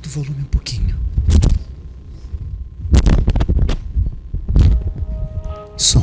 Aumenta o volume um pouquinho. Som.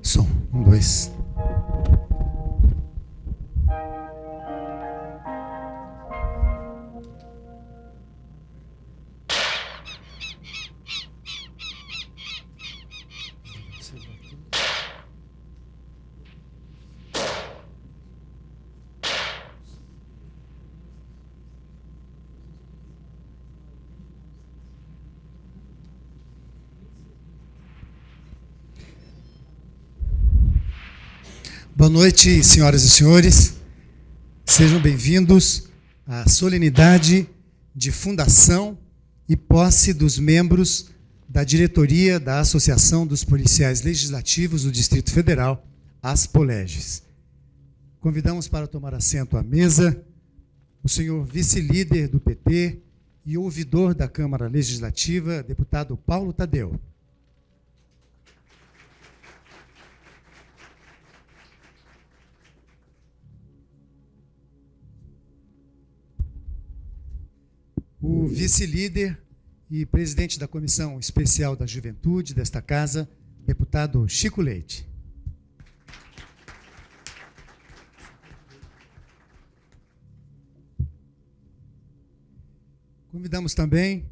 Som. 1, 2. Boa noite, senhoras e senhores. Sejam bem-vindos à solenidade de fundação e posse dos membros da diretoria da Associação dos Policiais Legislativos do Distrito Federal, ASPOLEGES. Convidamos para tomar assento à mesa o senhor vice-líder do PT e ouvidor da Câmara Legislativa, deputado Paulo Tadeu. O vice-líder e presidente da Comissão Especial da Juventude desta Casa, deputado Chico Leite. Convidamos também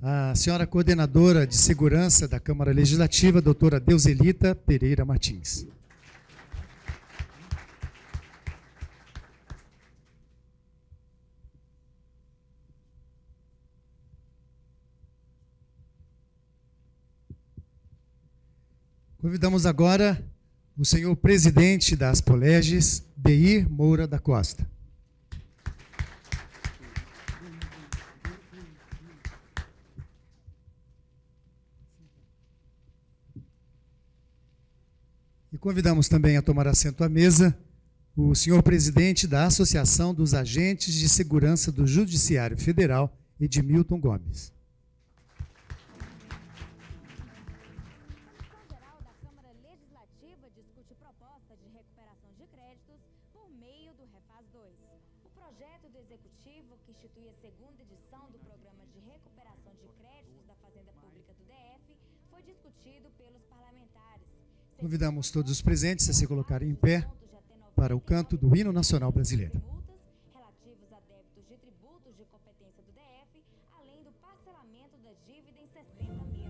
a senhora coordenadora de Segurança da Câmara Legislativa, doutora Deuselita Pereira Martins. Convidamos agora o senhor presidente da ASPOLEGES, Deir Moura da Costa. E convidamos também a tomar assento à mesa o senhor presidente da Associação dos Agentes de Segurança do Judiciário Federal, Edmilton Gomes. Convidamos todos os presentes a se colocarem em pé para o canto do Hino Nacional Brasileiro. Relativos a débitos de tributos de competência do DF, além do parcelamento da dívida em 60 meses.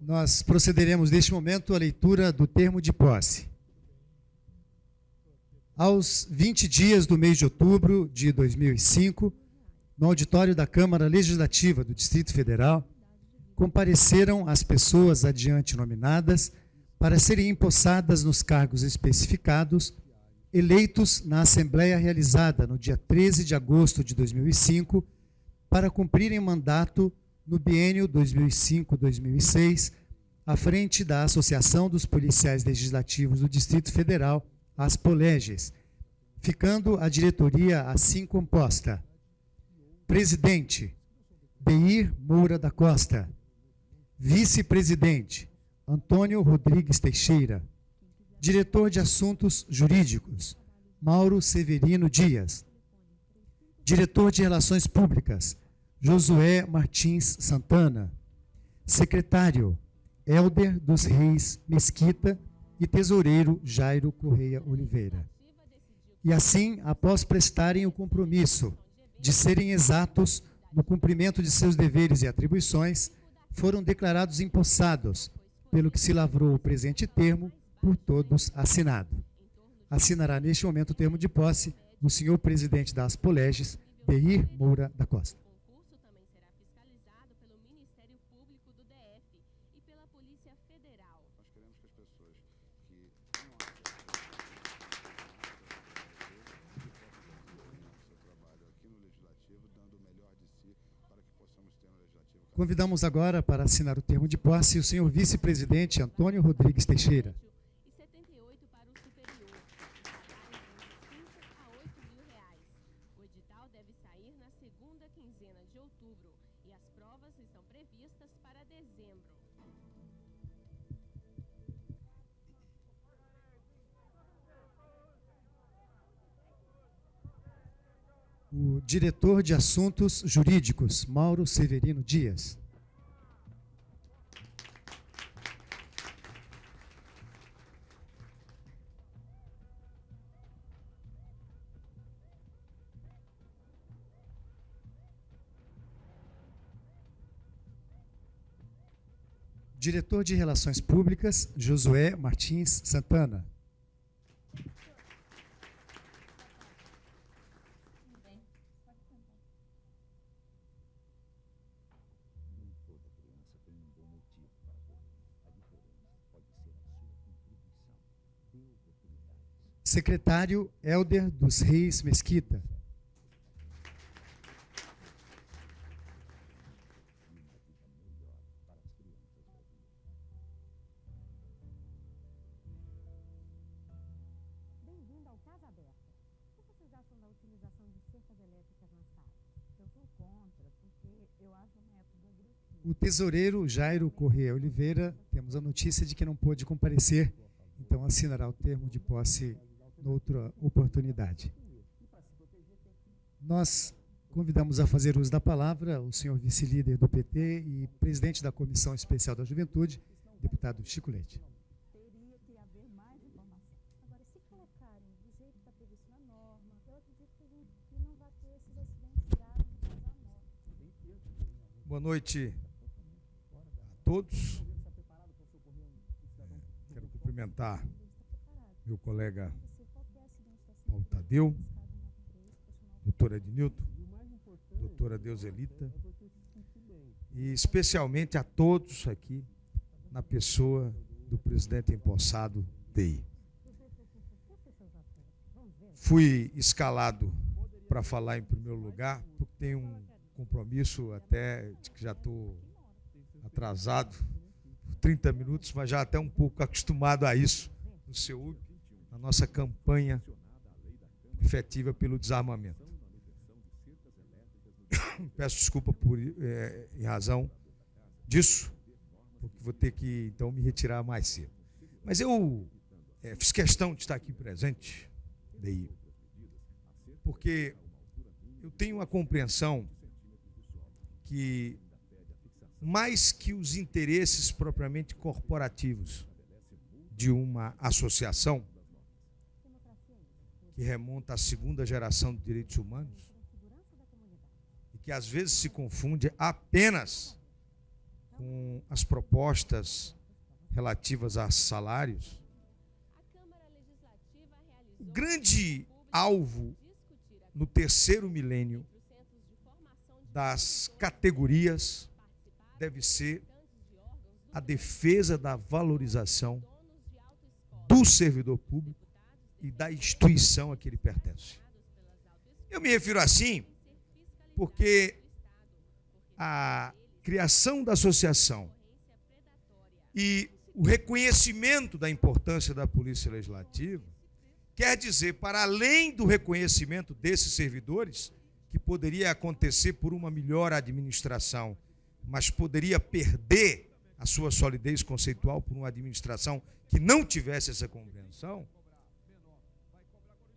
Nós procederemos neste momento à leitura do termo de posse. Aos 20 dias do mês de outubro de 2005, no auditório da Câmara Legislativa do Distrito Federal, compareceram as pessoas adiante nominadas para serem empossadas nos cargos especificados, eleitos na Assembleia realizada no dia 13 de agosto de 2005, para cumprirem mandato no biênio 2005-2006, à frente da Associação dos Policiais Legislativos do Distrito Federal, as Poleges, ficando a diretoria assim composta: presidente, Deir Moura da Costa; vice-presidente, Antônio Rodrigues Teixeira; diretor de Assuntos Jurídicos, Mauro Severino Dias; diretor de Relações Públicas, Josué Martins Santana; secretário, Hélder dos Reis Mesquita; e tesoureiro, Jairo Correia Oliveira. E assim, após prestarem o compromisso de serem exatos no cumprimento de seus deveres e atribuições, foram declarados empossados, pelo que se lavrou o presente termo, por todos assinado. Assinará neste momento o termo de posse o senhor presidente das Poleges, Deir Moura da Costa. O concurso também será fiscalizado pelo Ministério Público do DF e pela Polícia Federal. Nós queremos que as pessoas que tenham seu trabalho aqui no Legislativo, dando o melhor de si para que possamos ter no Legislativo. Convidamos agora para assinar o termo de posse o senhor vice-presidente Antônio Rodrigues Teixeira. E 78 para o superior. Salários vão de 5 a 8 mil reais. O edital deve sair na segunda quinzena de outubro e as provas estão previstas para dezembro. O diretor de Assuntos Jurídicos, Mauro Severino Dias. Diretor de Relações Públicas, Josué Martins Santana. Secretário, Hélder dos Reis Mesquita. Bem-vindo ao Casa Aberta. O que vocês acham da utilização de cercas elétricas nas casas? Eu sou contra, porque eu acho um método agressivo. O tesoureiro Jairo Correia Oliveira, temos a notícia de que não pôde comparecer, então assinará o termo de posse noutra oportunidade. Nós convidamos a fazer uso da palavra o senhor vice-líder do PT e presidente da Comissão Especial da Juventude, deputado Chico Leite. Teria que haver mais informação. Agora, se colocarem do jeito que está previsto na norma, eu acredito que não vai ter esses acidentes graves de causar morte. Boa noite a todos. Quero cumprimentar meu colega Paulo Tadeu, doutora Ednilton, doutora Deuselita, e especialmente a todos aqui, na pessoa do presidente empossado Deir. Fui escalado para falar em primeiro lugar, porque tenho um compromisso até de que já estou atrasado por 30 minutos, mas já até um pouco acostumado a isso no Seul, na nossa campanha efetiva pelo desarmamento. Peço desculpa em razão disso, porque vou ter que então me retirar mais cedo. Mas eu fiz questão de estar aqui presente, Deir, porque eu tenho a compreensão que, mais que os interesses propriamente corporativos de uma associação, que remonta à segunda geração de direitos humanos, e que às vezes se confunde apenas com as propostas relativas a salários, o grande alvo no terceiro milênio das categorias deve ser a defesa da valorização do servidor público e da instituição a que ele pertence. Eu me refiro assim porque a criação da associação e o reconhecimento da importância da Polícia Legislativa quer dizer, para além do reconhecimento desses servidores, que poderia acontecer por uma melhor administração, mas poderia perder a sua solidez conceitual por uma administração que não tivesse essa compreensão,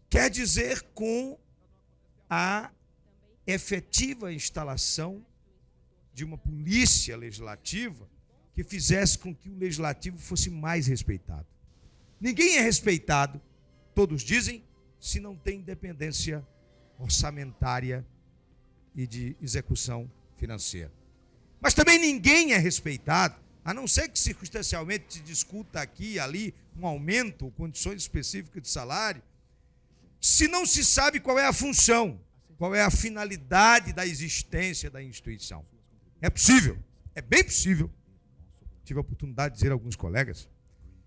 quer dizer com a efetiva instalação de uma polícia legislativa que fizesse com que o legislativo fosse mais respeitado. Ninguém é respeitado, todos dizem, se não tem independência orçamentária e de execução financeira. Mas também ninguém é respeitado, a não ser que circunstancialmente se discuta aqui e ali um aumento ou condições específicas de salário, se não se sabe qual é a função, qual é a finalidade da existência da instituição. É possível, é bem possível, tive a oportunidade de dizer a alguns colegas,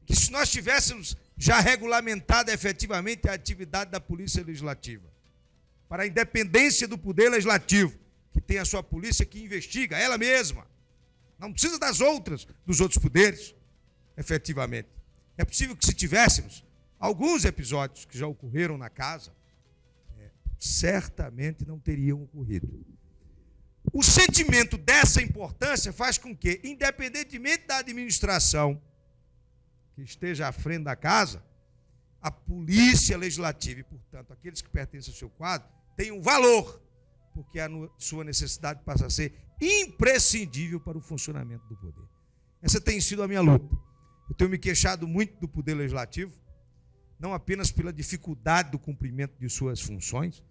que se nós tivéssemos já regulamentado efetivamente a atividade da Polícia Legislativa, para a independência do Poder Legislativo, que tem a sua polícia que investiga ela mesma, não precisa dos outros poderes, efetivamente. É possível que se tivéssemos alguns episódios que já ocorreram na casa, certamente não teriam ocorrido. O sentimento dessa importância faz com que, independentemente da administração que esteja à frente da casa, a Polícia Legislativa e, portanto, aqueles que pertencem ao seu quadro, tenham valor, porque a sua necessidade passa a ser imprescindível para o funcionamento do poder. Essa tem sido a minha luta. Eu tenho me queixado muito do Poder Legislativo, não apenas pela dificuldade do cumprimento de suas funções,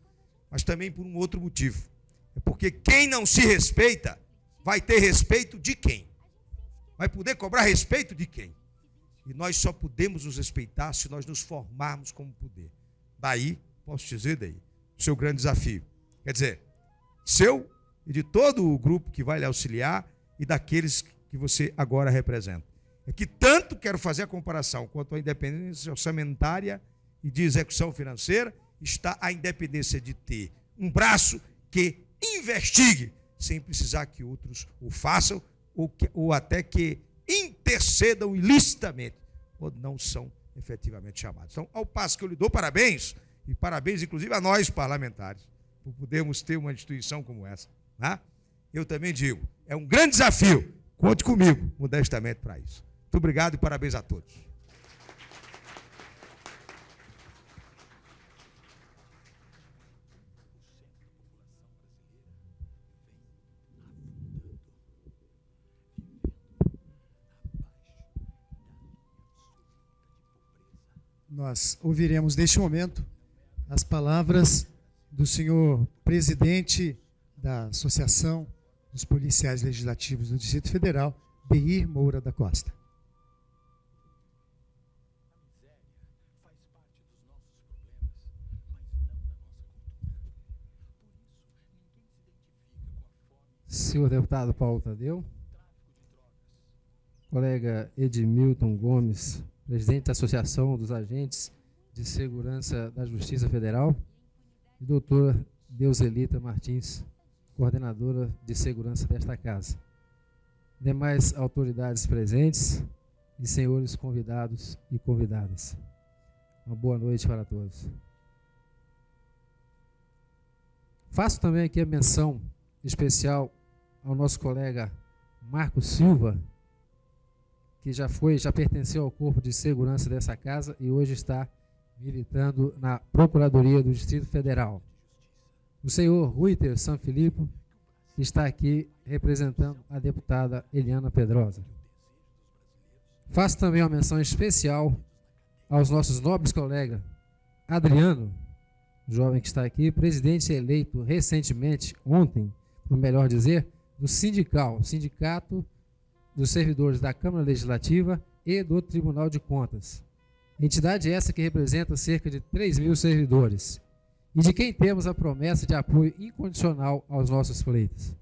mas também por um outro motivo. É porque quem não se respeita vai ter respeito de quem? Vai poder cobrar respeito de quem? E nós só podemos nos respeitar se nós nos formarmos como poder. Daí, posso dizer daí, o seu grande desafio. Quer dizer, seu e de todo o grupo que vai lhe auxiliar e daqueles que você agora representa. É que tanto quero fazer a comparação quanto a independência orçamentária e de execução financeira, está a independência de ter um braço que investigue, sem precisar que outros o façam, ou até que intercedam ilicitamente, quando não são efetivamente chamados. Então, ao passo que eu lhe dou parabéns, e parabéns inclusive a nós parlamentares, por podermos ter uma instituição como essa, né? Eu também digo, é um grande desafio, conte comigo, modestamente, para isso. Muito obrigado e parabéns a todos. Nós ouviremos neste momento as palavras do senhor presidente da Associação dos Policiais Legislativos do Distrito Federal, Beir Moura da Costa. Senhor deputado Paulo Tadeu, colega Edmilton Gomes, presidente da Associação dos Agentes de Segurança da Justiça Federal, e doutora Deuselita Martins, coordenadora de segurança desta casa. Demais autoridades presentes e senhores convidados e convidadas. Uma boa noite para todos. Faço também aqui a menção especial ao nosso colega Marcos Silva, que já pertenceu ao corpo de segurança dessa casa e hoje está militando na Procuradoria do Distrito Federal. O senhor Ruiter Sanfilippo, que está aqui representando a deputada Eliana Pedrosa. Faço também uma menção especial aos nossos nobres colegas Adriano, jovem que está aqui, presidente eleito recentemente, ontem, por melhor dizer, do Sindicato dos servidores da Câmara Legislativa e do Tribunal de Contas. Entidade essa que representa cerca de 3.000 servidores e de quem temos a promessa de apoio incondicional aos nossos pleitos.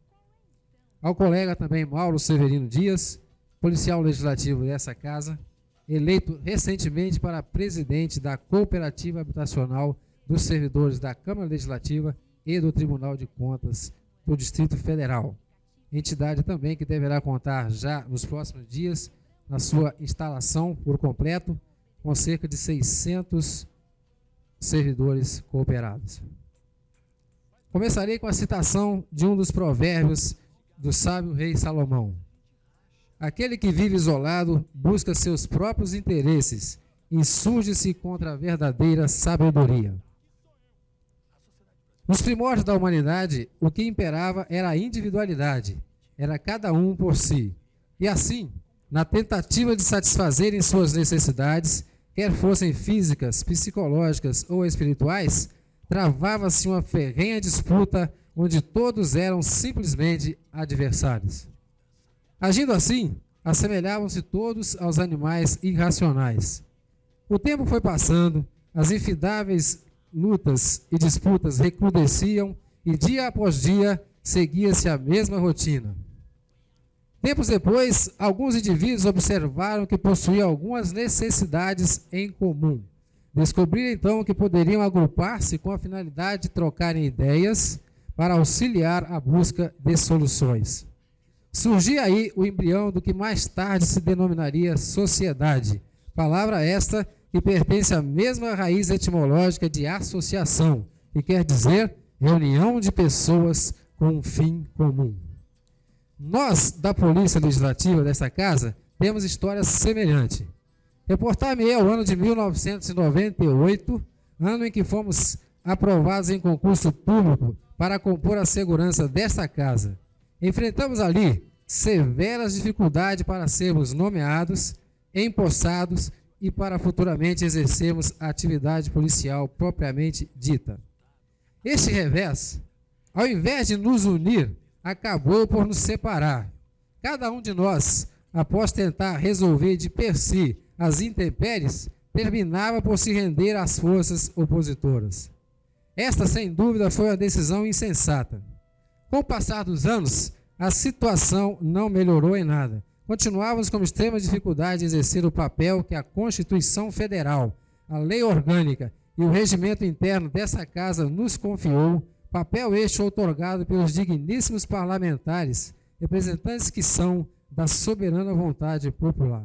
Ao colega também Mauro Severino Dias, policial legislativo dessa casa, eleito recentemente para presidente da Cooperativa Habitacional dos Servidores da Câmara Legislativa e do Tribunal de Contas do Distrito Federal. Entidade também que deverá contar já nos próximos dias na sua instalação por completo, com cerca de 600 servidores cooperados. Começarei com a citação de um dos provérbios do sábio rei Salomão. Aquele que vive isolado busca seus próprios interesses, insurge-se contra a verdadeira sabedoria. Nos primórdios da humanidade, o que imperava era a individualidade, era cada um por si. E assim, na tentativa de satisfazerem suas necessidades, quer fossem físicas, psicológicas ou espirituais, travava-se uma ferrenha disputa onde todos eram simplesmente adversários. Agindo assim, assemelhavam-se todos aos animais irracionais. O tempo foi passando, as infidáveis lutas e disputas recrudesciam e dia após dia seguia-se a mesma rotina. Tempos depois, alguns indivíduos observaram que possuíam algumas necessidades em comum. Descobriram então que poderiam agrupar-se com a finalidade de trocarem ideias para auxiliar a busca de soluções. Surgia aí o embrião do que mais tarde se denominaria sociedade, palavra esta que pertence à mesma raiz etimológica de associação, que quer dizer reunião de pessoas com um fim comum. Nós, da Polícia Legislativa desta casa, temos história semelhante. Reportar-me ao ano de 1998, ano em que fomos aprovados em concurso público para compor a segurança desta casa. Enfrentamos ali severas dificuldades para sermos nomeados, empossados e para futuramente exercermos a atividade policial propriamente dita. Este revés, ao invés de nos unir, acabou por nos separar. Cada um de nós, após tentar resolver de per si as intempéries, terminava por se render às forças opositoras. Esta, sem dúvida, foi uma decisão insensata. Com o passar dos anos, a situação não melhorou em nada. Continuávamos com extrema dificuldade de exercer o papel que a Constituição Federal, a Lei Orgânica e o regimento interno dessa casa nos confiou, papel este outorgado pelos digníssimos parlamentares, representantes que são da soberana vontade popular.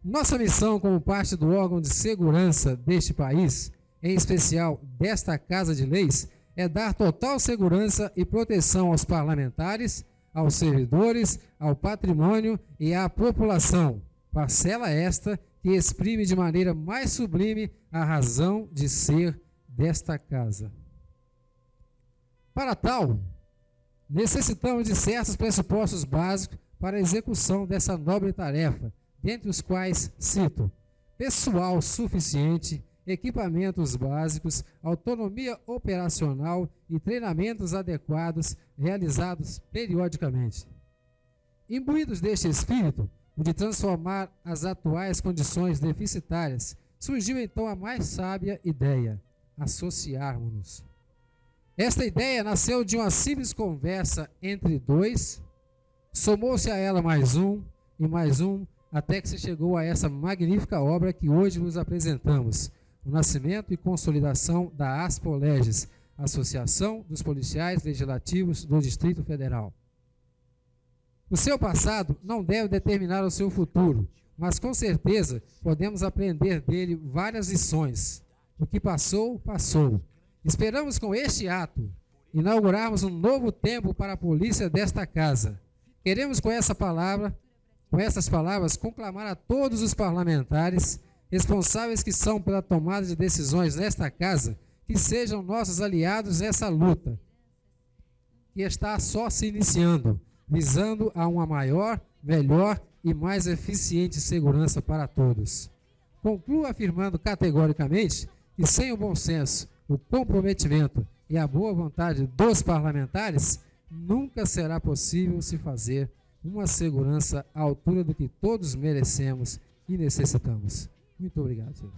Nossa missão como parte do órgão de segurança deste país, em especial desta Casa de Leis, é dar total segurança e proteção aos parlamentares, aos servidores, ao patrimônio e à população, parcela esta que exprime de maneira mais sublime a razão de ser desta casa. Para tal, necessitamos de certos pressupostos básicos para a execução dessa nobre tarefa, dentre os quais cito: pessoal suficiente, equipamentos básicos, autonomia operacional e treinamentos adequados realizados periodicamente. Imbuídos deste espírito, o de transformar as atuais condições deficitárias, surgiu então a mais sábia ideia: associarmos-nos. Esta ideia nasceu de uma simples conversa entre dois, somou-se a ela mais um, até que se chegou a essa magnífica obra que hoje vos apresentamos, o nascimento e consolidação da Aspoleges, Associação dos Policiais Legislativos do Distrito Federal. O seu passado não deve determinar o seu futuro, mas com certeza podemos aprender dele várias lições. O que passou, passou. Esperamos com este ato inaugurarmos um novo tempo para a polícia desta casa. Queremos com essas palavras conclamar a todos os parlamentares responsáveis que são pela tomada de decisões nesta casa, que sejam nossos aliados nessa luta, que está só se iniciando, visando a uma maior, melhor e mais eficiente segurança para todos. Concluo afirmando categoricamente que sem o bom senso, o comprometimento e a boa vontade dos parlamentares, nunca será possível se fazer uma segurança à altura do que todos merecemos e necessitamos. Muito obrigado, senhor.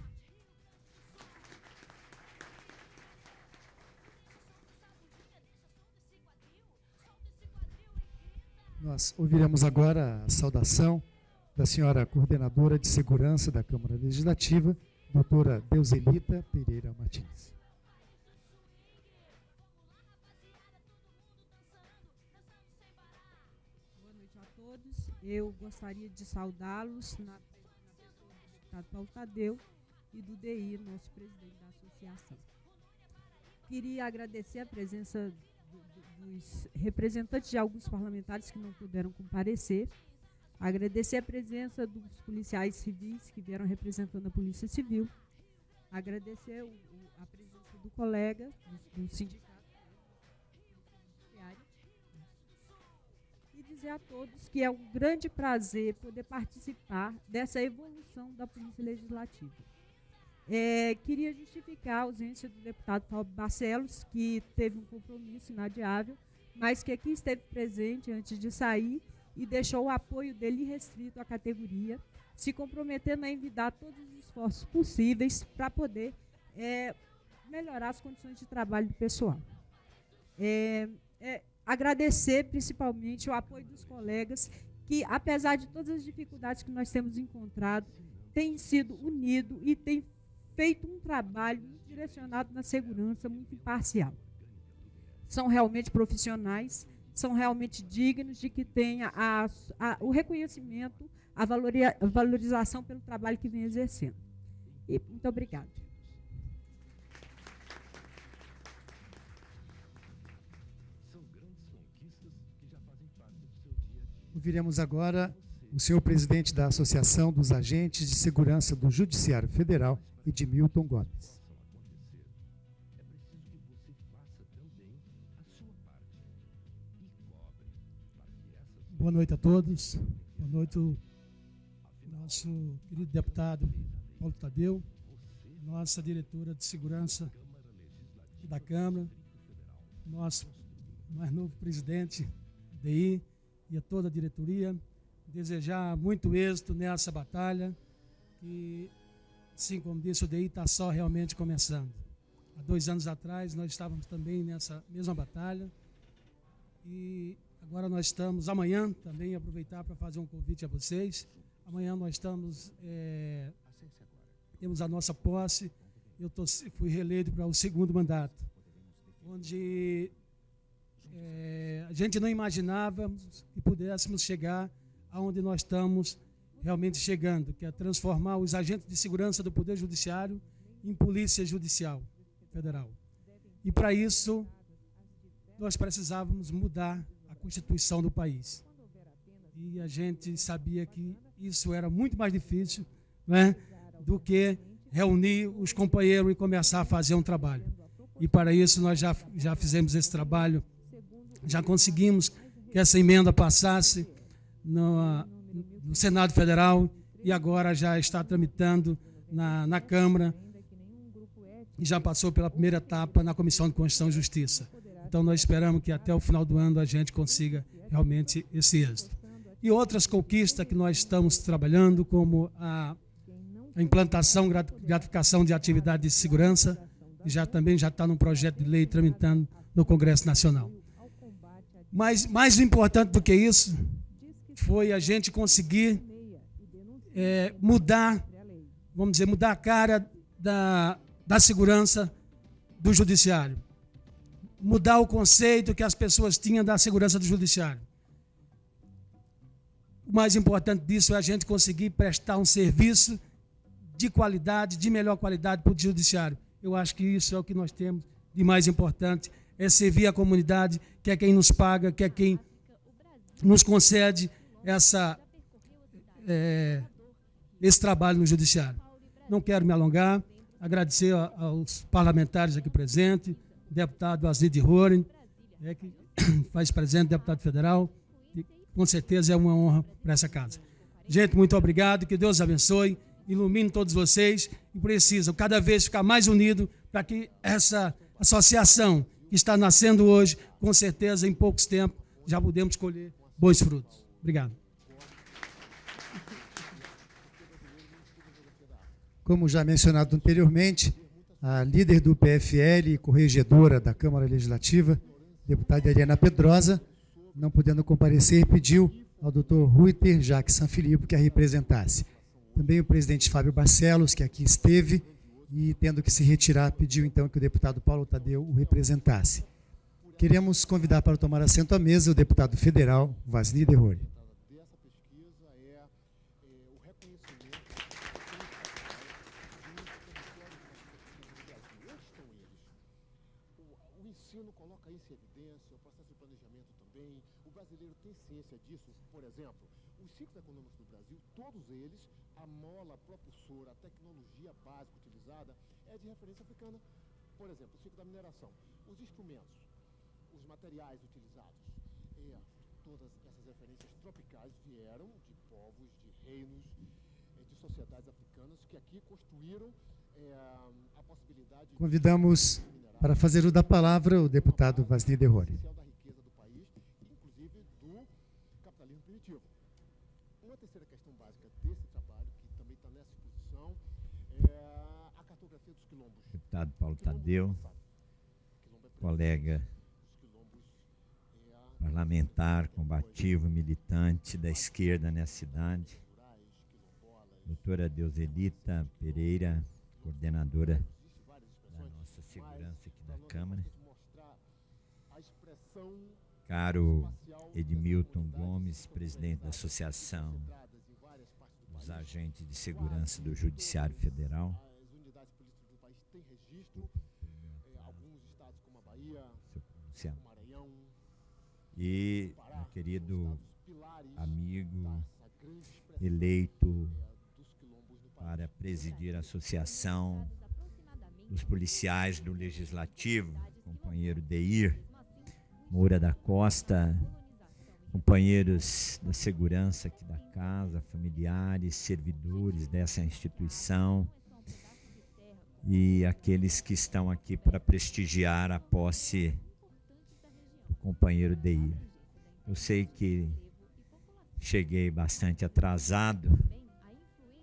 Nós ouviremos agora a saudação da senhora coordenadora de segurança da Câmara Legislativa, doutora Deusenita Pereira Martins. Boa noite a todos. Eu gostaria de saudá-los na pessoa do deputado Paulo Tadeu e do DI, nosso presidente da associação. Queria agradecer a presença dos representantes de alguns parlamentares que não puderam comparecer, agradecer a presença dos policiais civis que vieram representando a Polícia Civil, agradecer a presença do colega do sindicato e dizer a todos que é um grande prazer poder participar dessa evolução da Polícia Legislativa. Queria justificar a ausência do deputado Fábio Barcelos, que teve um compromisso inadiável, mas que aqui esteve presente antes de sair e deixou o apoio dele irrestrito à categoria, se comprometendo a envidar todos os esforços possíveis para poder melhorar as condições de trabalho do pessoal. Agradecer principalmente o apoio dos colegas que, apesar de todas as dificuldades que nós temos encontrado, têm sido unidos e têm feito um trabalho direcionado na segurança muito imparcial. São realmente profissionais, são realmente dignos de que tenha o reconhecimento, a valorização pelo trabalho que vem exercendo. E muito obrigada. Ouviremos agora o senhor presidente da Associação dos Agentes de Segurança do Judiciário Federal, Edmilton Gomes. Boa noite a todos. Boa noite, nosso querido deputado Paulo Tadeu, nossa diretora de segurança da Câmara, nosso mais novo presidente DI e a toda a diretoria. Desejar muito êxito nessa batalha que, assim como disse, o DI está só realmente começando. Há 2 anos atrás nós estávamos também nessa mesma batalha e agora nós estamos, amanhã também aproveitar para fazer um convite a vocês. Amanhã nós estamos, temos a nossa posse, fui reeleito para o 2º mandato, onde a gente não imaginava que pudéssemos chegar aonde nós estamos realmente chegando, que é transformar os agentes de segurança do Poder Judiciário em Polícia Judicial Federal. E para isso, nós precisávamos mudar a Constituição do país. E a gente sabia que isso era muito mais difícil, né, do que reunir os companheiros e começar a fazer um trabalho. E para isso nós já fizemos esse trabalho, já conseguimos que essa emenda passasse no Senado Federal e agora já está tramitando na Câmara e já passou pela primeira etapa na Comissão de Constituição e Justiça. Então nós esperamos que até o final do ano a gente consiga realmente esse êxito. E outras conquistas que nós estamos trabalhando, como a implantação, gratificação de atividade de segurança, que também já está num projeto de lei tramitando no Congresso Nacional. Mas mais importante do que isso foi a gente conseguir mudar, vamos dizer, mudar a cara da segurança do judiciário. Mudar o conceito que as pessoas tinham da segurança do judiciário. O mais importante disso é a gente conseguir prestar um serviço de qualidade, de melhor qualidade para o judiciário. Eu acho que isso é o que nós temos de mais importante, é servir a comunidade, que é quem nos paga, que é quem nos concede esse trabalho no judiciário. Não quero me alongar, agradecer aos parlamentares aqui presentes, deputado Asnide Roren, que faz presente, deputado federal, e com certeza é uma honra para essa casa. Gente, muito obrigado, que Deus abençoe, ilumine todos vocês e precisam cada vez ficar mais unidos para que essa associação que está nascendo hoje, com certeza em poucos tempos já podemos colher bons frutos. Obrigado. Como já mencionado anteriormente, a líder do PFL e corregedora da Câmara Legislativa, deputada Ariana Pedrosa, não podendo comparecer, pediu ao doutor Ruiter Jacques Sanfilippo que a representasse. Também o presidente Fábio Barcelos, que aqui esteve, e tendo que se retirar, pediu então que o deputado Paulo Tadeu o representasse. Queremos convidar para tomar assento à mesa o deputado federal Vasni Derrori. Dessa pesquisa é o reconhecimento onde estão eles. O ensino coloca isso em evidência, o processo de planejamento também. O brasileiro tem ciência disso. Por exemplo, os ciclos econômicos do Brasil, todos eles, a mola propulsora, a tecnologia básica utilizada é de referência africana. Por exemplo, o ciclo da mineração, os instrumentos, os materiais utilizados, todas essas referências tropicais vieram de povos, de reinos, de sociedades africanas que aqui construíram a possibilidade de... Convidamos para fazer o da palavra o deputado Vasni Derrori. da riqueza do país, inclusive do capitalismo primitivo. Uma terceira questão básica desse trabalho, que também está nessa exposição, é a cartografia dos quilombos. Deputado Paulo Tadeu, colega parlamentar, combativo, militante da esquerda nessa cidade, doutora Deuselita Pereira, coordenadora da nossa segurança aqui da Câmara, caro Edmilton Gomes, presidente da Associação dos Agentes de Segurança do Judiciário Federal, As unidades políticas do país têm registro, alguns estados como a Bahia, o Maranhão, e meu querido amigo eleito para presidir a Associação dos Policiais do Legislativo, companheiro Deir Moura da Costa, companheiros da segurança aqui da casa, familiares, servidores dessa instituição e aqueles que estão aqui para prestigiar a posse do companheiro Deir. Eu sei que cheguei bastante atrasado,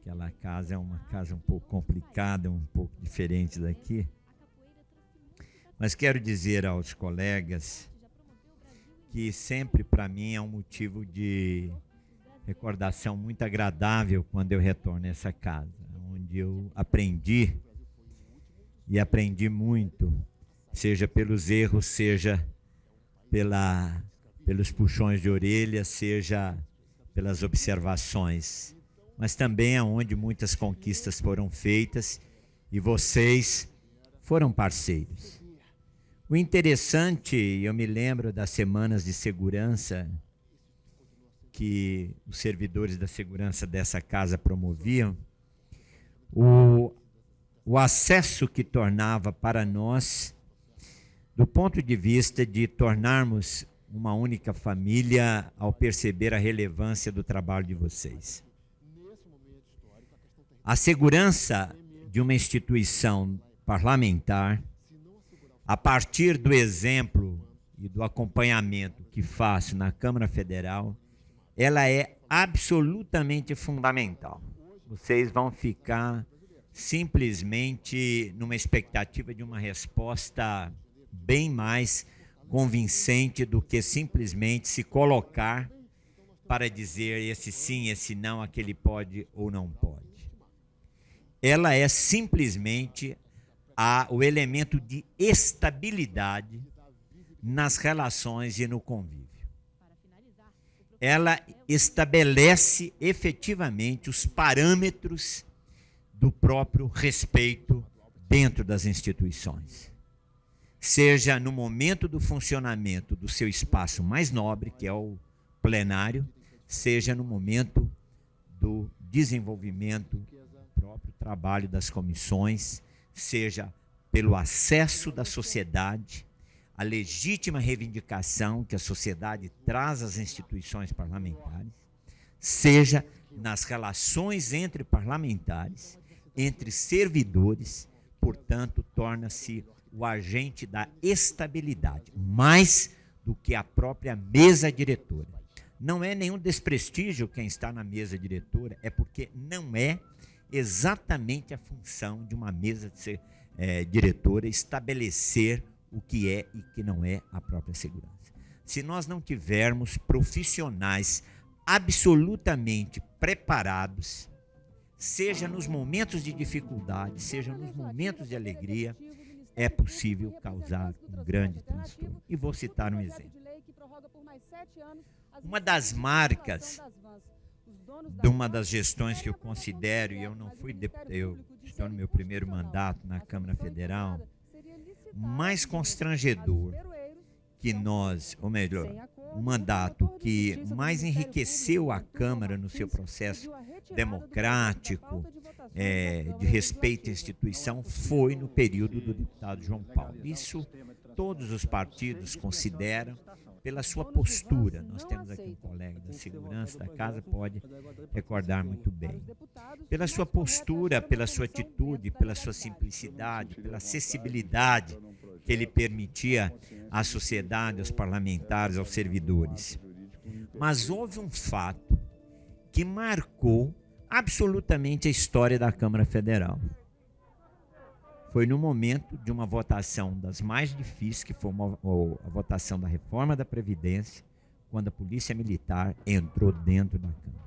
aquela casa é uma casa um pouco complicada, um pouco diferente daqui, mas quero dizer aos colegas que sempre para mim é um motivo de recordação muito agradável quando eu retorno a essa casa, onde eu aprendi e aprendi muito, seja pelos erros, seja pelos puxões de orelha, seja pelas observações, mas também é onde muitas conquistas foram feitas e vocês foram parceiros. O interessante, eu me lembro das semanas de segurança que os servidores da segurança dessa casa promoviam, o acesso que tornava para nós, do ponto de vista de tornarmos uma única família ao perceber a relevância do trabalho de vocês. A segurança de uma instituição parlamentar, a partir do exemplo e do acompanhamento que faço na Câmara Federal, ela é absolutamente fundamental. Vocês vão ficar simplesmente numa expectativa de uma resposta bem mais convincente do que simplesmente se colocar para dizer esse sim, esse não, aquele pode ou não pode. Ela é simplesmente o elemento de estabilidade nas relações e no convívio. Ela estabelece efetivamente os parâmetros do próprio respeito dentro das instituições. Seja no momento do funcionamento do seu espaço mais nobre, que é o plenário, seja no momento do desenvolvimento do próprio trabalho das comissões, seja pelo acesso da sociedade, a legítima reivindicação que a sociedade traz às instituições parlamentares, seja nas relações entre parlamentares, entre servidores, portanto, torna-se o agente da estabilidade, mais do que a própria mesa diretora. Não é nenhum desprestígio quem está na mesa diretora, é porque não é exatamente a função de uma mesa diretora estabelecer o que é e que não é a própria segurança. Se nós não tivermos profissionais absolutamente preparados, seja nos momentos de dificuldade, seja nos momentos de alegria, é possível causar um grande transtorno. E vou citar um exemplo. Uma das marcas de uma das gestões que eu considero, e eu não fui deputado, eu estou no meu primeiro mandato na Câmara Federal, mais constrangedor que nós, ou melhor, um mandato que mais enriqueceu a Câmara no seu processo democrático, de respeito à instituição, foi no período do deputado João Paulo. Isso todos os partidos consideram pela sua postura. Nós temos aqui um colega da segurança da casa, pode recordar muito bem. Pela sua postura, pela sua atitude, pela sua simplicidade, pela acessibilidade que ele permitia à sociedade, aos parlamentares, aos servidores. Mas houve um fato que marcou absolutamente a história da Câmara Federal. Foi no momento de uma votação das mais difíceis, que foi a votação da reforma da Previdência, quando a Polícia Militar entrou dentro da Câmara.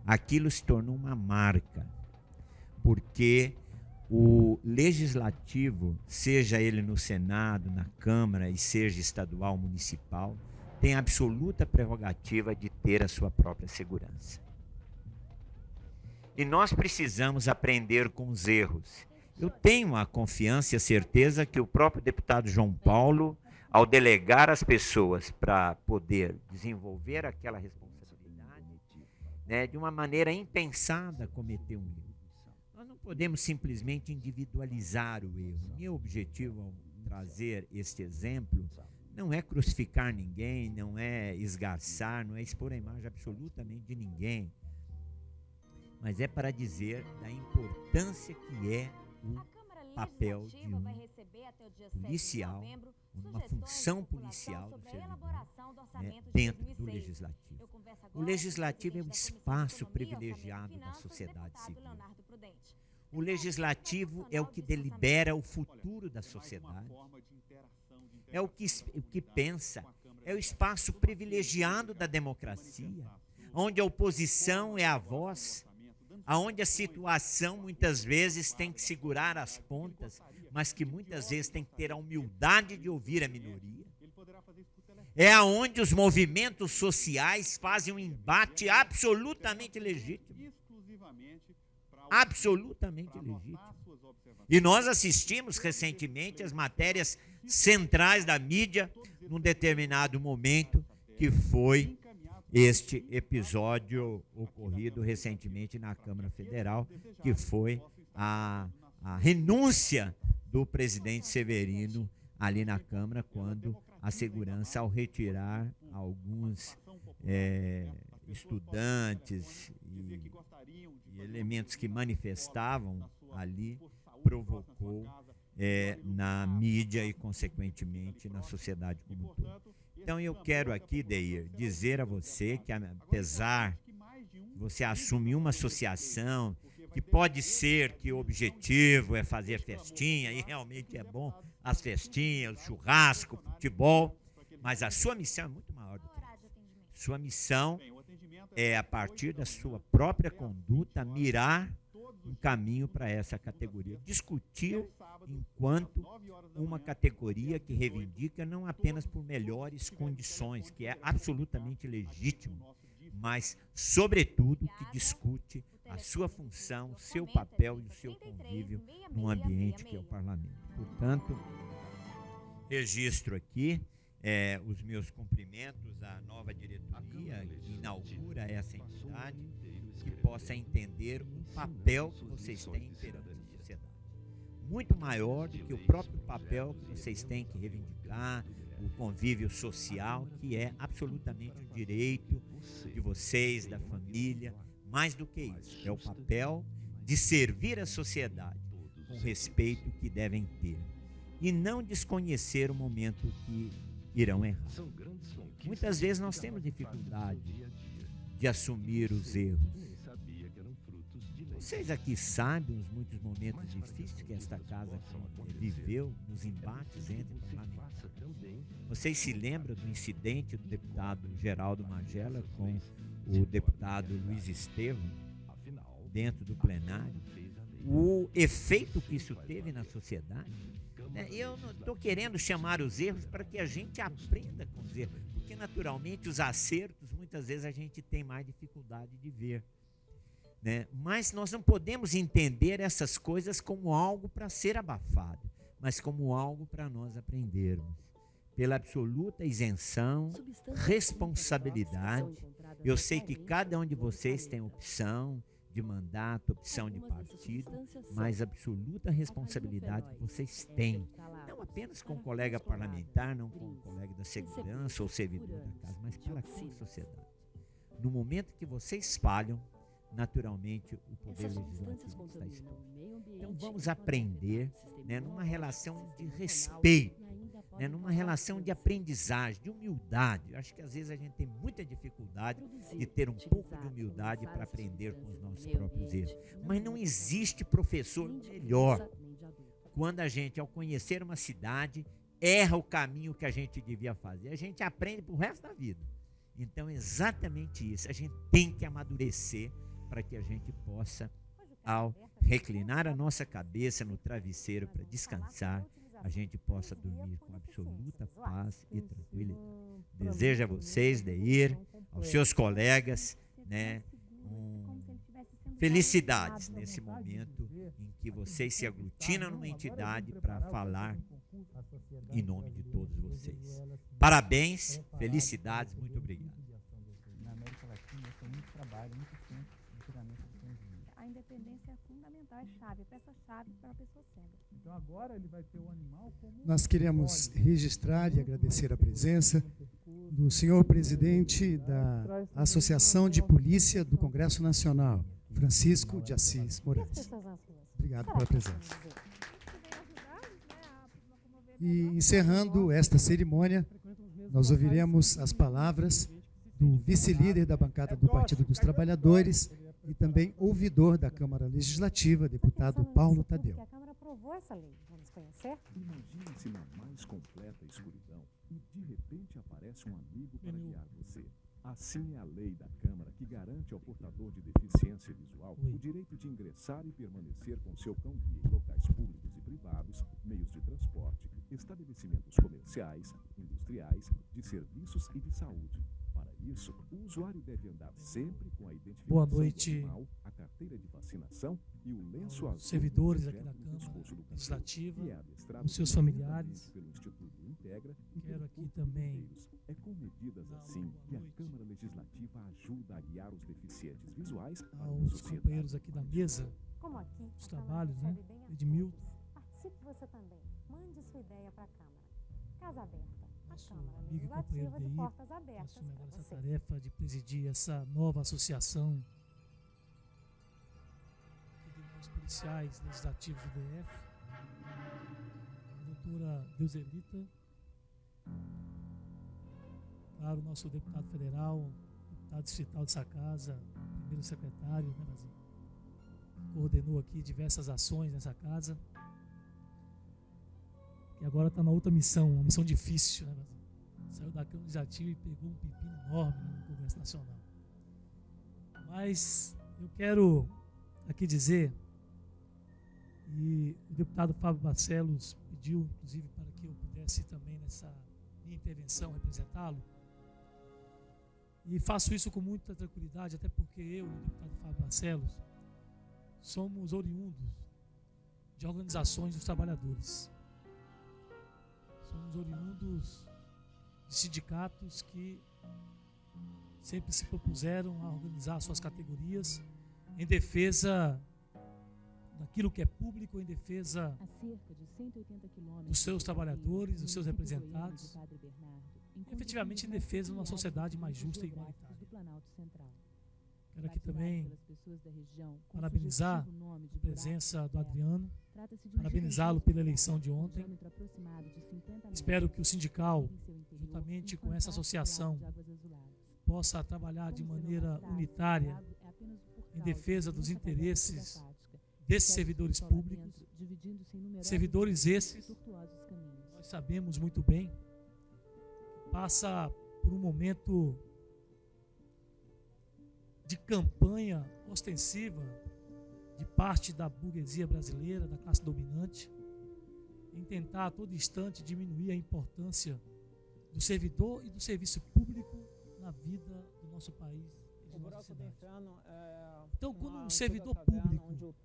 Aquilo se tornou uma marca, porque o Legislativo, seja ele no Senado, na Câmara, e seja estadual, municipal, tem a absoluta prerrogativa de ter a sua própria segurança. E nós precisamos aprender com os erros. Eu tenho a confiança e a certeza que o próprio deputado João Paulo, ao delegar as pessoas para poder desenvolver aquela responsabilidade, de uma maneira impensada, cometeu um erro. Nós não podemos simplesmente individualizar o erro. Meu objetivo ao trazer este exemplo não é crucificar ninguém, não é esgarçar, não é expor a imagem absolutamente de ninguém, mas é para dizer da importância que é o papel de um policial, uma função policial do servidor, dentro do Legislativo. O Legislativo é um espaço privilegiado da sociedade civil. O Legislativo é o que delibera o futuro da sociedade, é o que pensa, é o espaço privilegiado da democracia, onde a oposição é a voz, onde a situação muitas vezes tem que segurar as pontas, mas que muitas vezes tem que ter a humildade de ouvir a minoria. É onde os movimentos sociais fazem um embate absolutamente legítimo. Absolutamente legítimo. E nós assistimos recentemente as matérias centrais da mídia num determinado momento, que foi este episódio ocorrido recentemente na Câmara Federal, que foi a renúncia do presidente Severino ali na Câmara, quando a segurança, ao retirar alguns estudantes e elementos que manifestavam ali, provocou na mídia e, consequentemente, na sociedade como um todo. Então, eu quero aqui, Deir, dizer a você que, apesar de você assumir uma associação, que pode ser que o objetivo é fazer festinha, e realmente é bom as festinhas, o churrasco, o futebol, mas a sua missão é muito maior do que isso. Sua missão é, a partir da sua própria conduta, mirar um caminho para essa categoria. Discutir enquanto uma categoria que reivindica não apenas por melhores condições, que é absolutamente legítimo, mas, sobretudo, que discute a sua função, o seu papel e o seu convívio num ambiente que é o parlamento. Portanto, registro aqui os meus cumprimentos à nova diretoria que inaugura essa entidade, que possa entender um papel que vocês têm perante a sociedade. Muito maior do que o próprio papel que vocês têm que reivindicar, o convívio social, que é absolutamente um direito de vocês, da família. Mais do que isso, é o papel de servir a sociedade com o respeito que devem ter e não desconhecer o momento que irão errar. Muitas vezes nós temos dificuldade de assumir os erros. Vocês aqui sabem os muitos momentos difíceis que esta casa viveu nos embates entre parlamentares. Vocês se lembram do incidente do deputado Geraldo Magela com o deputado Luiz Estevam dentro do plenário? O efeito que isso teve na sociedade? Eu não estou querendo chamar os erros para que a gente aprenda com os erros, porque naturalmente os acertos muitas vezes a gente tem mais dificuldade de ver. Mas nós não podemos entender essas coisas como algo para ser abafado, mas como algo para nós aprendermos. Pela absoluta isenção, responsabilidade. Eu sei que cada um de vocês tem opção de mandato, opção de partido, mas absoluta responsabilidade que vocês têm. Não apenas com o colega parlamentar, não com o colega da segurança ou servidor da casa, mas para com a sociedade. No momento que vocês falham, naturalmente o poder legislativo está exposto. Então vamos aprender, numa relação de respeito, numa relação de aprendizagem, de humildade. Eu acho que às vezes a gente tem muita dificuldade de ter um pouco de humildade para aprender com os nossos próprios erros. Mas não existe professor melhor quando a gente, ao conhecer uma cidade, erra o caminho que a gente devia fazer. A gente aprende para o resto da vida. Então é exatamente isso. A gente tem que amadurecer para que a gente possa, ao reclinar a nossa cabeça no travesseiro para descansar, a gente possa dormir com absoluta paz e tranquilidade. Desejo a vocês, Deir, aos seus colegas, felicidades nesse momento em que vocês se aglutinam numa entidade para falar em nome de todos vocês. Parabéns, felicidades, muito obrigado. Na América Latina, tem muito trabalho, muito tempo de treinamento de transmissão. A independência é fundamental, é chave, peça-chave para a pessoa cega. Então agora ele vai ter o animal como... Nós queremos registrar e agradecer a presença do senhor presidente da Associação de Polícia do Congresso Nacional, Francisco de Assis Moraes. Obrigado pela presença. E encerrando esta cerimônia, nós ouviremos as palavras do vice-líder da bancada do Partido dos Trabalhadores e também ouvidor da Câmara Legislativa, deputado Paulo Tadeu. A Câmara aprovou essa lei. Vamos conhecer? Imagine-se na mais completa escuridão e de repente aparece um amigo para guiar você. Assim é a lei da Câmara que garante ao portador de deficiência visual o direito de ingressar e permanecer com seu cão-guia em locais públicos e privados, meios de transporte, estabelecimentos comerciais, industriais, de serviços e de saúde. Para isso, o usuário deve andar sempre com a identificação do animal, a carteira de vacinação e o lenço azul servidores aqui da Câmara Legislativa, os seus familiares. Quero aqui também é com medidas assim que a Câmara Legislativa ajuda a guiar os deficientes visuais aos companheiros aqui da mesa, como aqui, os trabalhos, Edmilton. Participe você também. Mande sua ideia para a Câmara. Casa Aberta. A Câmara Amigo Legislativa de Deir, portas abertas. assume agora essa tarefa de presidir essa nova associação de policiais legislativos do DF. A doutora Deuselita, claro, o nosso deputado federal, deputado distrital dessa casa, primeiro secretário, Brasil, coordenou aqui diversas ações nessa casa. E agora está na outra missão, uma missão difícil, Brasil. Saiu da Câmara Legislativa e pegou um pepino enorme no Congresso Nacional. Mas eu quero aqui dizer, e o deputado Fábio Barcelos pediu, inclusive, para que eu pudesse também nessa minha intervenção representá-lo, e faço isso com muita tranquilidade, até porque eu e o deputado Fábio Barcelos somos oriundos de organizações dos trabalhadores. Somos oriundos de sindicatos que sempre se propuseram a organizar suas categorias em defesa daquilo que é público, em defesa dos seus trabalhadores, dos seus representados, efetivamente em defesa de uma sociedade mais justa e igualitária. Quero aqui também parabenizar a presença do Adriano, parabenizá-lo pela eleição de ontem. Espero que o sindical, junto juntamente com essa associação, possa trabalhar de maneira unitária em defesa dos interesses desses servidores públicos, servidores esses, nós sabemos muito bem, passa por um momento de campanha ostensiva de parte da burguesia brasileira, da classe dominante, em tentar a todo instante diminuir a importância do servidor e do serviço público na vida do nosso país e de nossa cidade. Então, quando um servidor público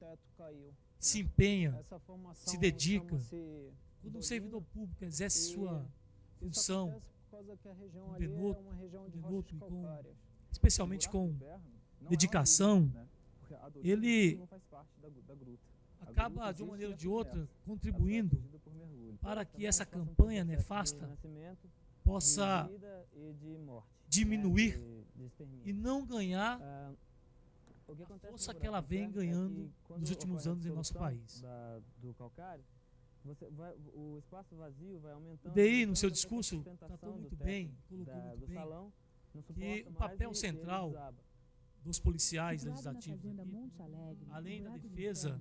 se empenha, se dedica, quando um servidor público exerce sua função com denoto e especialmente com dedicação, ele acaba, de uma maneira ou de outra, contribuindo para que essa campanha nefasta possa diminuir e não ganhar a força que ela vem ganhando nos últimos anos em nosso país. O DI, no seu discurso, tratou muito bem, colocou muito bem, que o papel central dos policiais legislativos, além da defesa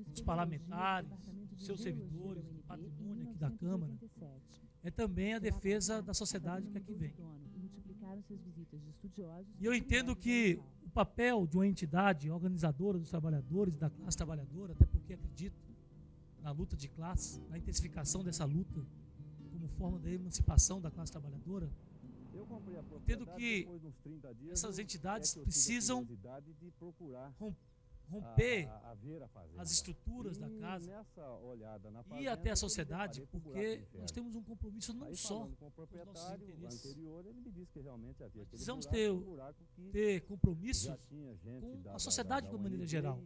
dos parlamentares, dos seus servidores, do patrimônio aqui da Câmara, é também a defesa da sociedade que aqui vem. E eu entendo que o papel de uma entidade organizadora dos trabalhadores, da classe trabalhadora, até porque acredito na luta de classe, na intensificação dessa luta como forma da emancipação da classe trabalhadora, entendo que essas entidades precisam romper as estruturas da casa e ir até a sociedade, porque nós temos um compromisso não só com os nossos interesses. Nós precisamos ter compromissos com a sociedade de uma maneira geral.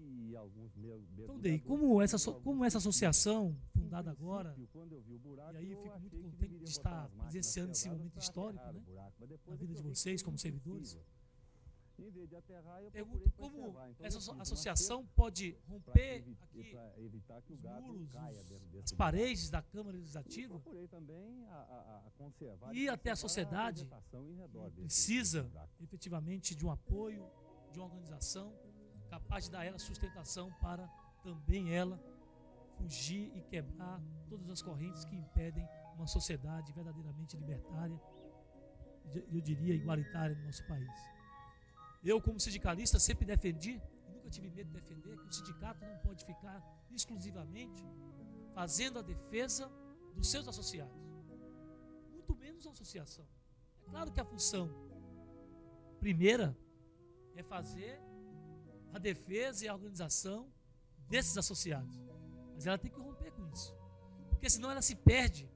Então, Dei, como essa associação fundada agora, e aí eu fico muito contente de estar presenciando esse momento histórico, né, na vida de vocês como servidores, pergunto como essa associação pode romper aqui os muros, as paredes da Câmara Legislativa e ir até a sociedade que precisa efetivamente de um apoio, de uma organização capaz de dar a ela sustentação para também ela fugir e quebrar todas as correntes que impedem uma sociedade verdadeiramente libertária, eu diria igualitária no nosso país. Eu, como sindicalista, sempre defendi, e nunca tive medo de defender, que o sindicato não pode ficar exclusivamente fazendo a defesa dos seus associados, muito menos a associação. É claro que a função primeira é fazer a defesa e a organização desses associados, mas ela tem que romper com isso, porque senão ela se perde,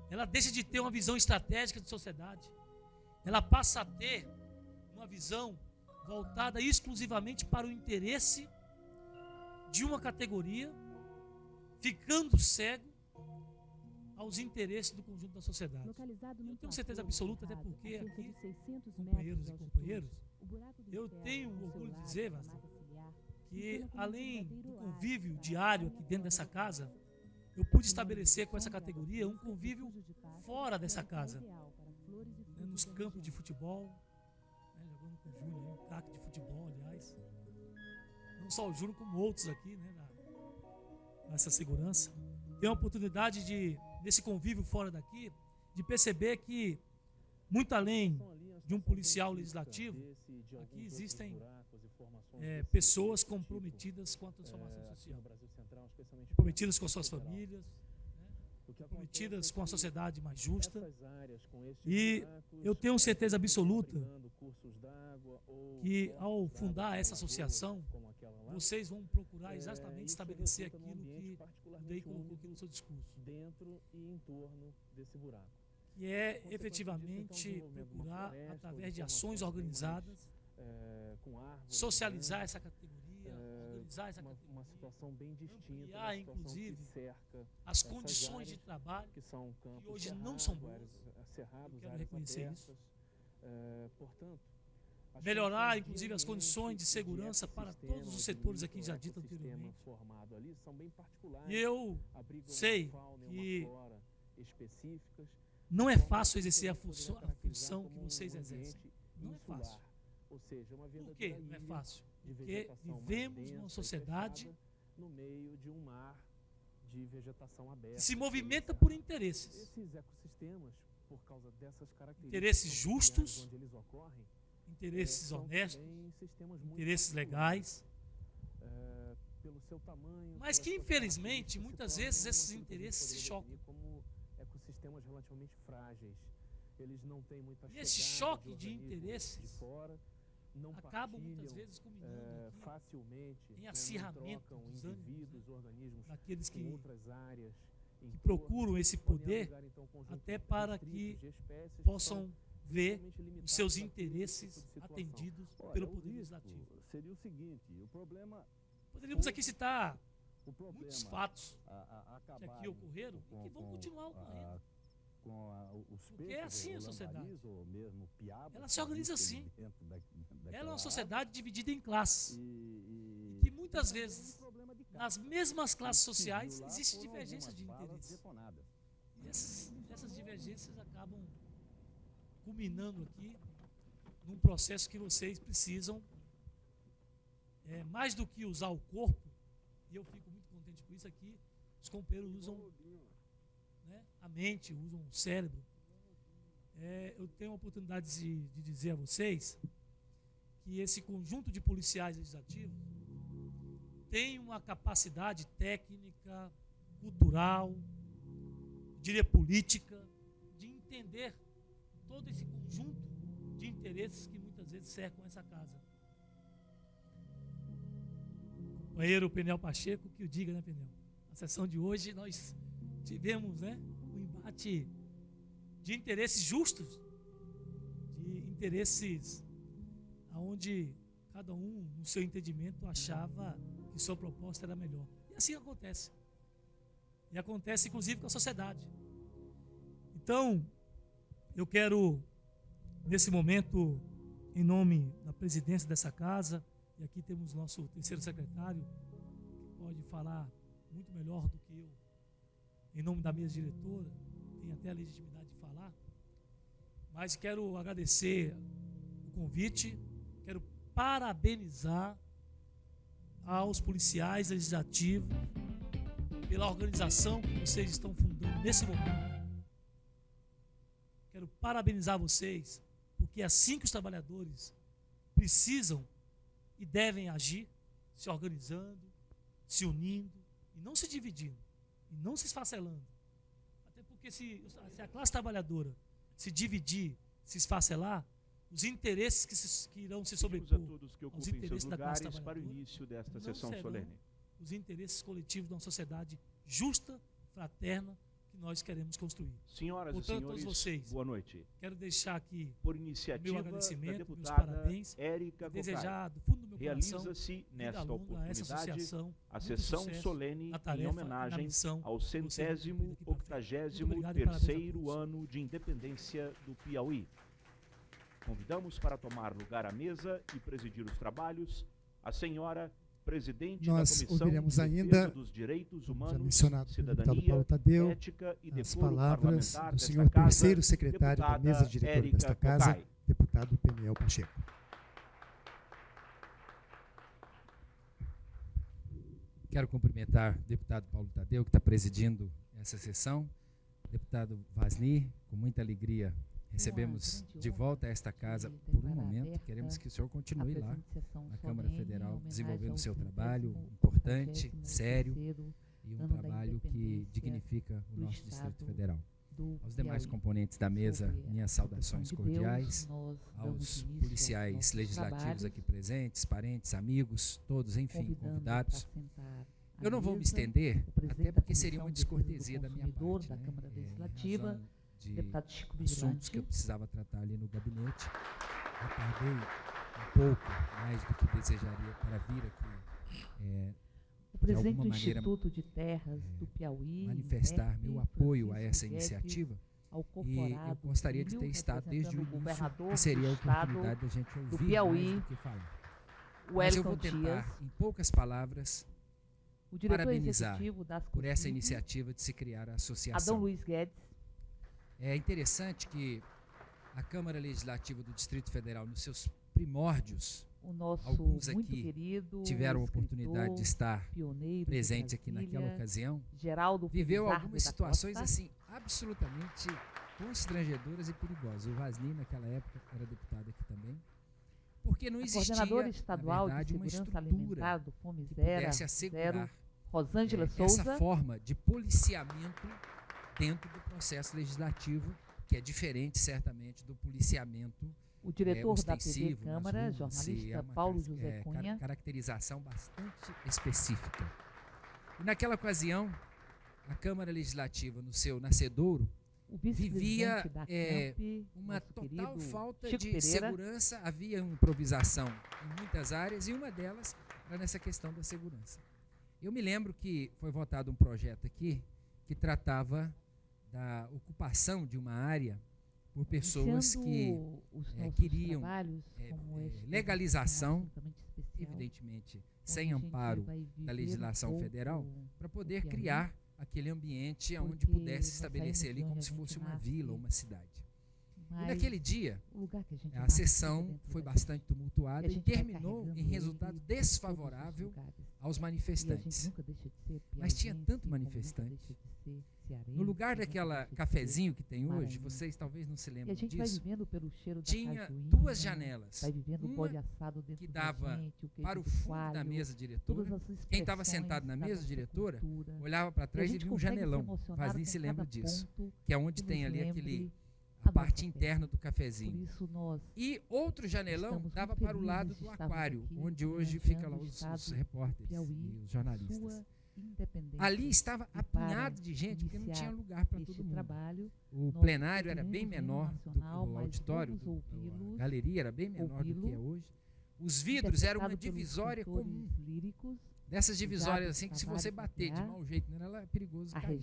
ela deixa de ter uma visão estratégica de sociedade, ela passa a ter uma visão voltada exclusivamente para o interesse de uma categoria, ficando cego aos interesses do conjunto da sociedade. Eu tenho certeza absoluta, até porque aqui, companheiros e companheiras, eu tenho orgulho de dizer, Vazio, que além do convívio diário aqui dentro dessa casa, eu pude estabelecer com essa categoria um convívio fora dessa casa, né, nos campos de futebol, jogando com o Júnior, um craque de futebol, aliás. Não só o Júnior, como outros aqui, né, nessa segurança. Tenho a oportunidade desse convívio fora daqui, de perceber que, muito além de um policial legislativo, aqui existem pessoas comprometidas com a transformação social, comprometidas com as suas famílias, comprometidas com a sociedade mais justa. E eu tenho certeza absoluta que, ao fundar essa associação, vocês vão procurar exatamente estabelecer aquilo que o Dei colocou aqui no seu discurso, que é efetivamente procurar, através de ações organizadas, socializar essa categoria, organizar essa categoria, ampliar, inclusive, as condições de trabalho, que hoje não são boas, eu quero reconhecer isso, melhorar, inclusive, as condições de segurança para todos os setores aqui já dito anteriormente. E eu sei que específicas. Não é fácil exercer a função que vocês exercem. Não é fácil. Ou seja, uma Por quê? Não é fácil? Porque vivemos numa sociedade no meio de um mar de vegetação aberta. Que se movimenta por interesses. Esses ecossistemas, por causa dessas características, interesses justos, onde eles ocorrem, interesses honestos, interesses legais, pelo seu tamanho, mas que infelizmente muitas vezes esses interesses se chocam. Como ecossistemas relativamente frágeis, eles não têm muita e esse choque de interesses de fora, não acabam muitas vezes culminando facilmente em acirramento dos indivíduos, organismos daqueles que outras áreas que procuram esse poder até para que possam ver os seus interesses atendidos pelo Poder Legislativo. Seria o seguinte, o problema... Poderíamos aqui citar muitos fatos que aqui ocorreram e que vão continuar ocorrendo. Porque é assim a sociedade. Ela se organiza assim. Ela é uma sociedade dividida em classes. E que muitas vezes, nas mesmas classes sociais, existe divergência de interesses. E essas divergências acabam culminando aqui num processo que vocês precisam, mais do que usar o corpo, e eu fico muito contente com isso aqui, os companheiros usam a mente, usam o cérebro. Eu tenho a oportunidade de dizer a vocês que esse conjunto de policiais legislativos tem uma capacidade técnica, cultural, diria política, de entender todo esse conjunto de interesses que muitas vezes cercam essa casa. O companheiro Peniel Pacheco, que o diga, né, Peniel? Na sessão de hoje nós tivemos, um embate de interesses justos, de interesses onde cada um, no seu entendimento, achava que sua proposta era melhor. E assim acontece. E acontece, inclusive, com a sociedade. Então, eu quero, nesse momento, em nome da presidência dessa casa, e aqui temos nosso terceiro secretário, que pode falar muito melhor do que eu, em nome da mesa diretora, tem até a legitimidade de falar, mas quero agradecer o convite, quero parabenizar aos policiais legislativos pela organização que vocês estão fundando nesse momento. Quero parabenizar vocês, porque é assim que os trabalhadores precisam e devem agir, se organizando, se unindo, e não se dividindo, e não se esfacelando. Até porque se a classe trabalhadora se dividir, se esfacelar, os interesses que irão se sobrepor aos interesses da classe trabalhadora para o início desta não sessão serão solene. Os interesses coletivos de uma sociedade justa, fraterna, que nós queremos construir. Senhoras Portanto, e senhores, todos vocês, boa noite. Quero deixar aqui Por meu iniciativa agradecimento, da meus deputada parabéns, Érica desejar Cocai, do fundo do meu coração realiza-se vida nesta longa a essa oportunidade associação, a muito sessão sucesso solene na em tarefa e na homenagem missão ao que vocês vão cumprir 180º, daqui para frente. Muito obrigado e parabéns a 83º todos. ano de independência do Piauí. Convidamos para tomar lugar à mesa e presidir os trabalhos a senhora presidente Nós da Comissão ouviremos de ainda, Defesa dos Direitos já Humanos, mencionado pelo deputado Cidadania, Paulo Tadeu, Ética e as Decoro palavras Parlamentar do desta senhor casa, terceiro secretário da deputada mesa diretora Érica desta casa, Cocai. deputado Peniel Pacheco. Quero cumprimentar o deputado Paulo Tadeu, que está presidindo essa sessão. Deputado Vasni, com muita alegria, recebemos de volta a esta casa por um momento. Queremos que o senhor continue lá na Câmara Federal, desenvolvendo o seu trabalho importante, sério, e um trabalho que dignifica o nosso Distrito Federal. Aos demais componentes da mesa, minhas saudações cordiais, aos policiais legislativos aqui presentes, parentes, amigos, todos, enfim, convidados. Eu não vou me estender, até porque seria uma descortesia da minha parte, né? Em razão de assuntos que eu precisava tratar ali no gabinete. Eu tardei um pouco mais do que desejaria para vir aqui, o presidente de alguma do maneira, Instituto de Terras do Piauí, manifestar meu apoio a essa iniciativa. E eu gostaria de ter estado desde o início, que seria a oportunidade da gente ouvir mais do que falar. Mas eu vou tentar, em poucas palavras, parabenizar por essa iniciativa de se criar a associação. Adão Luiz Guedes, É interessante que a Câmara Legislativa do Distrito Federal, nos seus primórdios, o nosso alguns muito aqui querido tiveram a escritor, oportunidade de estar pioneiro presente de aqui Brasília, naquela ocasião, Geraldo viveu Felizardo algumas da situações Costa. assim absolutamente constrangedoras e perigosas. O Vasni, naquela época, era deputado aqui também, porque não A existia, coordenadora estadual na verdade, de uma segurança estrutura alimentar do Fome que Zero, pudesse assegurar Rosângela essa Souza. forma de policiamento dentro do processo legislativo, que é diferente, certamente, do policiamento O diretor da TV ostensivo nas Câmara, ruas, jornalista é uma Paulo José Cunha. caracterização bastante específica. E naquela ocasião, a Câmara Legislativa, no seu nascedouro, O vivia vice-presidente da CAMP, uma nosso total querido falta Chico de Pereira. segurança, havia improvisação em muitas áreas e uma delas era nessa questão da segurança. Eu me lembro que foi votado um projeto aqui que tratava da ocupação de uma área por pessoas que queriam legalização, evidentemente sem amparo da legislação federal, para poder criar aquele ambiente onde pudesse estabelecer ali como se fosse uma vila ou uma cidade. E naquele dia, a sessão foi bastante tumultuada e terminou em resultado desfavorável aos manifestantes. Mas tinha tanto manifestante. No lugar daquela cafezinho que tem hoje, vocês talvez não se lembrem disso, tinha duas janelas. Uma que dava para o fundo da mesa diretora. Quem estava sentado na mesa diretora olhava para trás e via um janelão. Vasni se lembra disso, que é onde tem ali a parte interna do cafezinho. E outro janelão dava para o lado do aquário, onde hoje ficam lá os repórteres e os jornalistas. Ali estava apinhado de gente, porque não tinha lugar para todo mundo. O plenário era bem menor do que o auditório, a galeria era bem menor do que é hoje. Os vidros eram uma divisória comum. Dessas divisórias assim que se você bater de mau jeito nela, ela é perigoso cair.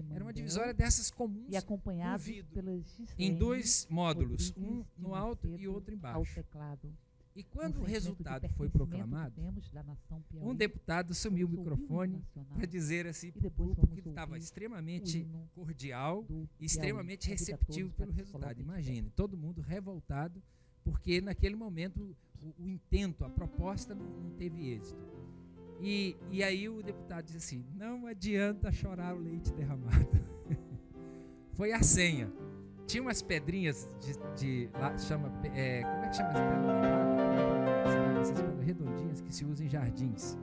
Era uma divisória dessas comuns com vidro, em dois módulos, um no alto e outro embaixo. E quando o resultado foi proclamado, um deputado assumiu o microfone para dizer assim para o grupo que ele estava extremamente cordial e extremamente receptivo pelo resultado. Imagine, todo mundo revoltado, porque naquele momento o intento, a proposta não teve êxito. E aí o deputado disse assim: não adianta chorar o leite derramado. Foi a senha. Tinha umas pedrinhas lá, como é que chama essas pedras redondinhas que se usam em jardins.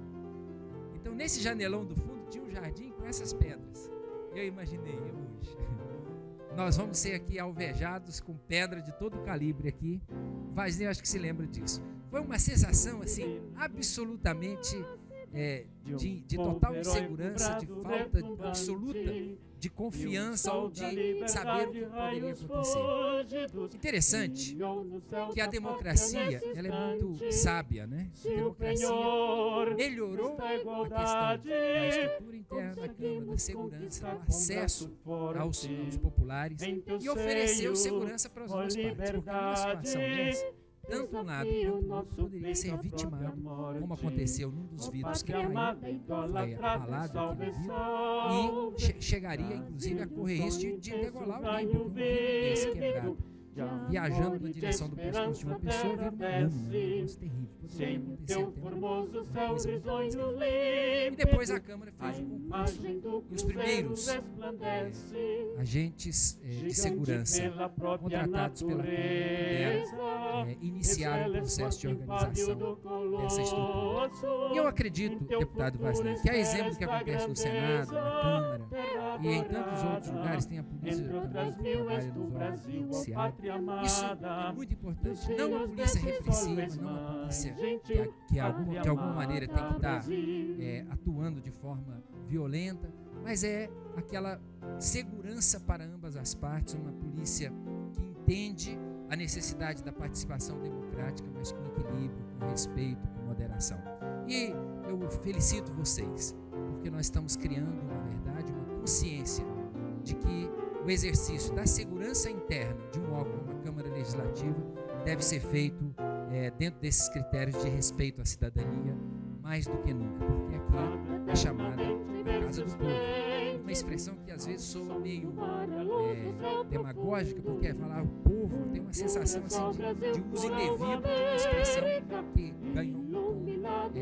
Então nesse janelão do fundo tinha um jardim com essas pedras. Eu imaginei, hoje nós vamos ser aqui alvejados com pedra de todo calibre aqui. Vasni, acho que se lembra disso. Foi uma sensação assim absolutamente de total insegurança, de falta absoluta de confiança ou de saber o que poderia acontecer. Interessante que a democracia ela é muito sábia, né? A democracia melhorou a questão da estrutura interna da Câmara, da segurança, do acesso aos populares e ofereceu segurança para as duas partes, porque numa situação dessa, tanto um lado quanto o outro poderia ser vitimado, como aconteceu num dos vidros que caiu, foi abalado aquele vidro, e chegaria inclusive a correr risco de degolar alguém, porque um vidro desse quebrado, viajando na direção do pescoço de uma pessoa, vira uma lâmina, um negócio terrível. Poderia acontecer até uma coisa muito mais grave. E depois a Câmara fez um concurso e os primeiros agentes de segurança contratados pela Câmara iniciaram o processo de organização dessa estrutura. E eu acredito, deputado Vasni, que a exemplo do que acontece no Senado, na Câmara e em tantos outros lugares, tem a polícia também que trabalha nos órgãos judiciários. Isso é muito importante. Não a polícia repressiva, não a polícia que de alguma maneira tem que estar atuando de forma violenta, mas é aquela segurança para ambas as partes, uma polícia que entende a necessidade da participação democrática, mas com equilíbrio, com respeito, com moderação. E eu felicito vocês, porque nós estamos criando, na verdade, uma consciência de que o exercício da segurança interna de um órgão como a Câmara Legislativa deve ser feito dentro desses critérios de respeito à cidadania, mais do que nunca, porque aqui é chamada a casa do povo. uma expressão que às vezes soa meio demagógica, porque é falar o povo, tem uma sensação assim, de uso indevido de uma expressão que ganhou um tom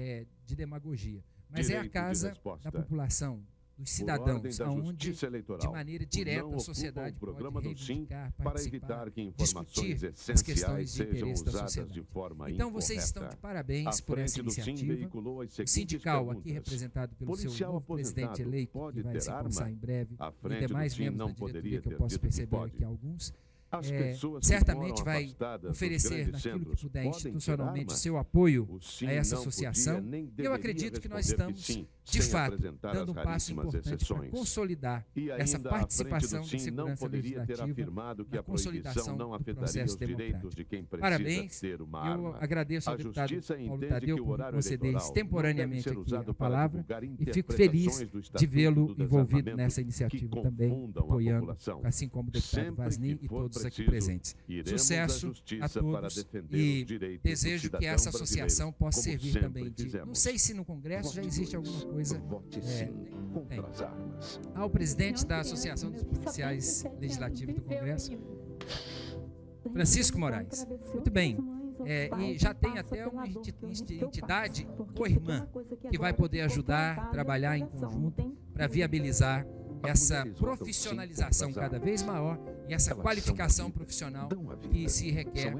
de demagogia. Mas é a casa da população, dos cidadãos, onde de maneira direta a sociedade pode reivindicar, participar, discutir as questões de interesse da sociedade. Então vocês estão de parabéns por essa iniciativa. O sindical, aqui representado pelo seu novo presidente eleito, que vai se passar em breve, e demais membros da diretoria, que eu posso perceber aqui alguns, certamente vai oferecer naquilo que puder institucionalmente seu apoio a essa associação. E eu acredito que nós estamos, de fato, dando um passo importante para consolidar essa participação da segurança legislativa na consolidação do processo democrático. Parabéns. Eu agradeço ao deputado Paulo Tadeu por me conceder extemporaneamente aqui a palavra e fico feliz de vê-lo envolvido nessa iniciativa também, apoiando, assim como o deputado Vasni e todos aqui presentes. Sucesso a todos e desejo que essa associação possa servir também de... Não sei se no Congresso já existe alguma coisa... Ao presidente da Associação dos Policiais Legislativos do Congresso, Francisco Moraes. Muito bem. E já tem até uma entidade co-irmã que vai poder ajudar, trabalhar em conjunto para viabilizar essa profissionalização cada vez maior e essa qualificação profissional que se requer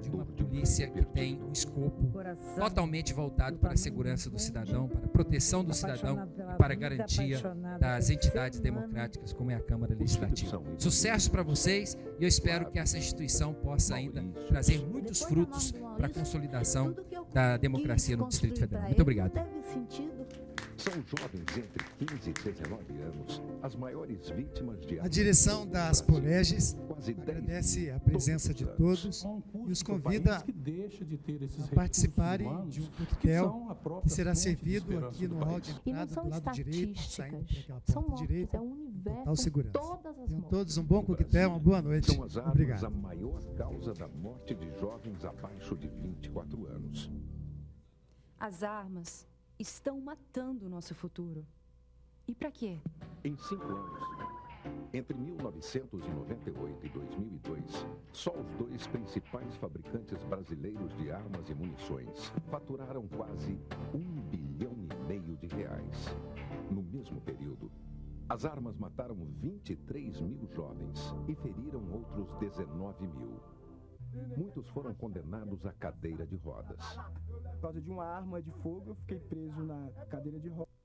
de uma polícia que tem um escopo totalmente voltado para a segurança do cidadão, para a proteção do cidadão e para a garantia das entidades democráticas como é a Câmara Legislativa. Sucesso para vocês e eu espero que essa instituição possa ainda trazer muitos frutos para a consolidação da democracia no Distrito Federal. Muito obrigado. São jovens entre 15 e 19 anos, as maiores vítimas de... A direção da Aspoleges agradece a presença de todos e os convida a participarem de um coquetel que será servido aqui no hall de entrada do lado direito, saindo pela porta direita, com total segurança. Tenham todos um bom coquetel, uma boa noite. São as armas Obrigado. a maior causa da morte de jovens abaixo de 24 anos. As armas estão matando o nosso futuro. E para quê? Em 5 anos, entre 1998 e 2002, só os 2 principais fabricantes brasileiros de armas e munições faturaram quase R$1,5 bilhão. No mesmo período, as armas mataram 23 mil jovens e feriram outros 19 mil. Muitos foram condenados à cadeira de rodas. Por causa de uma arma de fogo, eu fiquei preso na cadeira de rodas.